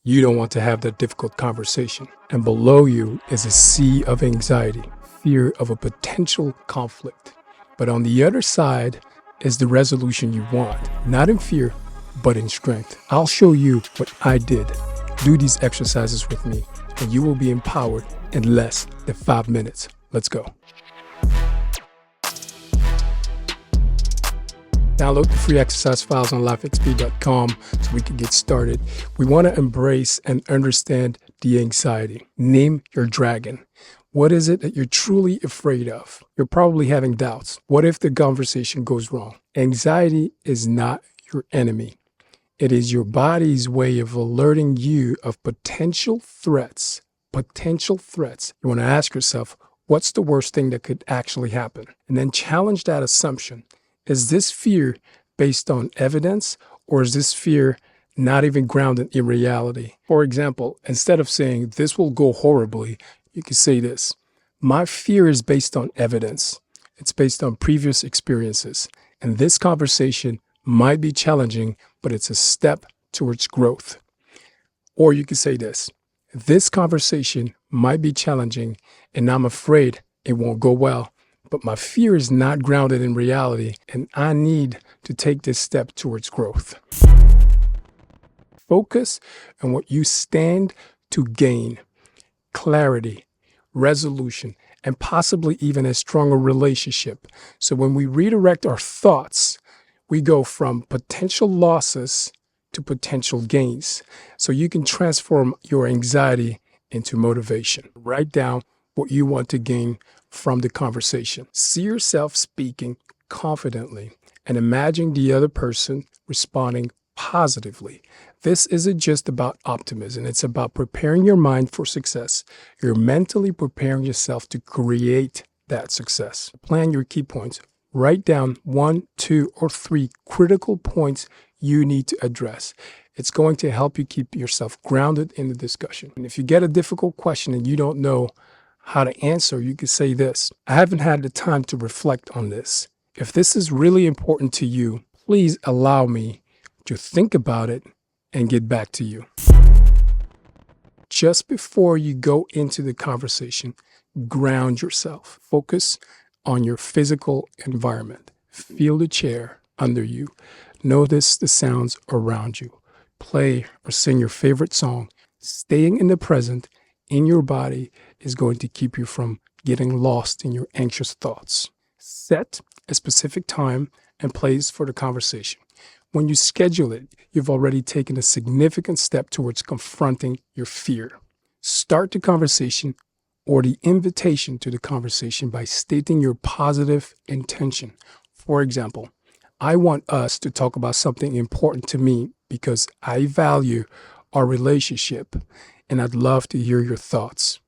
You don't want to have that difficult conversation. And below you is a sea of anxiety, fear of a potential conflict. But on the other side is the resolution you want, not in fear, but in strength. I'll show you what I did. Do these exercises with me, and you will be empowered in less than 5 minutes. Let's go. Download the free exercise files on lifexp.com so we can get started. We want to embrace and understand the anxiety. Name your dragon. What is it that you're truly afraid of? You're probably having doubts. What if the conversation goes wrong? Anxiety is not your enemy. It is your body's way of alerting you of potential threats. Potential threats. You want to ask yourself, what's the worst thing that could actually happen? And then challenge that assumption. Is this fear based on evidence, or is this fear not even grounded in reality? For example, instead of saying this will go horribly, you could say this: my fear is based on evidence. It's based on previous experiences. And this conversation might be challenging, but it's a step towards growth. Or you could say this conversation might be challenging, and I'm afraid it won't go well. But my fear is not grounded in reality, and I need to take this step towards growth. Focus on what you stand to gain: clarity, resolution, and possibly even a stronger relationship. So when we redirect our thoughts, we go from potential losses to potential gains. So you can transform your anxiety into motivation. Write down what you want to gain from the conversation. See yourself speaking confidently and imagine the other person responding positively. This isn't just about optimism. It's about preparing your mind for success. You're mentally preparing yourself to create that success. Plan your key points. Write down 1, 2, or 3 critical points you need to address. It's going to help you keep yourself grounded in the discussion. And if you get a difficult question and you don't know how to answer, you could say this: I haven't had the time to reflect on this. If this is really important to you, please allow me to think about it and get back to you. Just before you go into the conversation, ground yourself. Focus on your physical environment. Feel the chair under you. Notice the sounds around you. Play or sing your favorite song. Staying in the present in your body is going to keep you from getting lost in your anxious thoughts. Set a specific time and place for the conversation. When you schedule it, you've already taken a significant step towards confronting your fear. Start the conversation or the invitation to the conversation by stating your positive intention. For example, I want us to talk about something important to me because I value our relationship, and I'd love to hear your thoughts.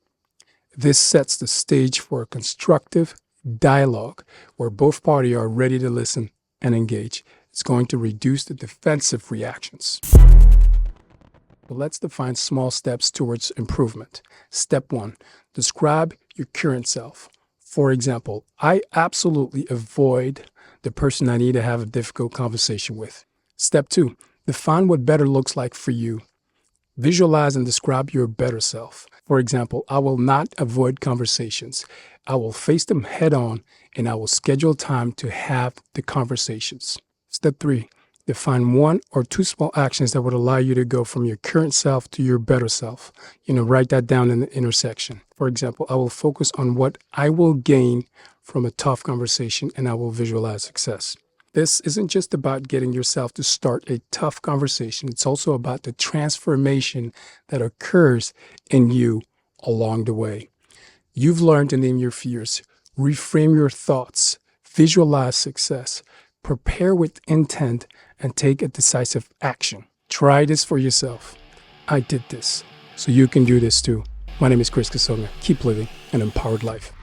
This sets the stage for a constructive dialogue where both parties are ready to listen and engage. It's going to reduce the defensive reactions. But let's define small steps towards improvement. Step 1, describe your current self. For example, I absolutely avoid the person I need to have a difficult conversation with. Step 2, define what better looks like for you. Visualize and describe your better self. For example, I will not avoid conversations. I will face them head on, and I will schedule time to have the conversations. Step 3, define 1 or 2 small actions that would allow you to go from your current self to your better self. Write that down in the intersection. For example, I will focus on what I will gain from a tough conversation, and I will visualize success. This isn't just about getting yourself to start a tough conversation. It's also about the transformation that occurs in you along the way. You've learned to name your fears, reframe your thoughts, visualize success, prepare with intent, and take a decisive action. Try this for yourself. I did this, so you can do this too. My name is Chris Kasonga. Keep living an empowered life.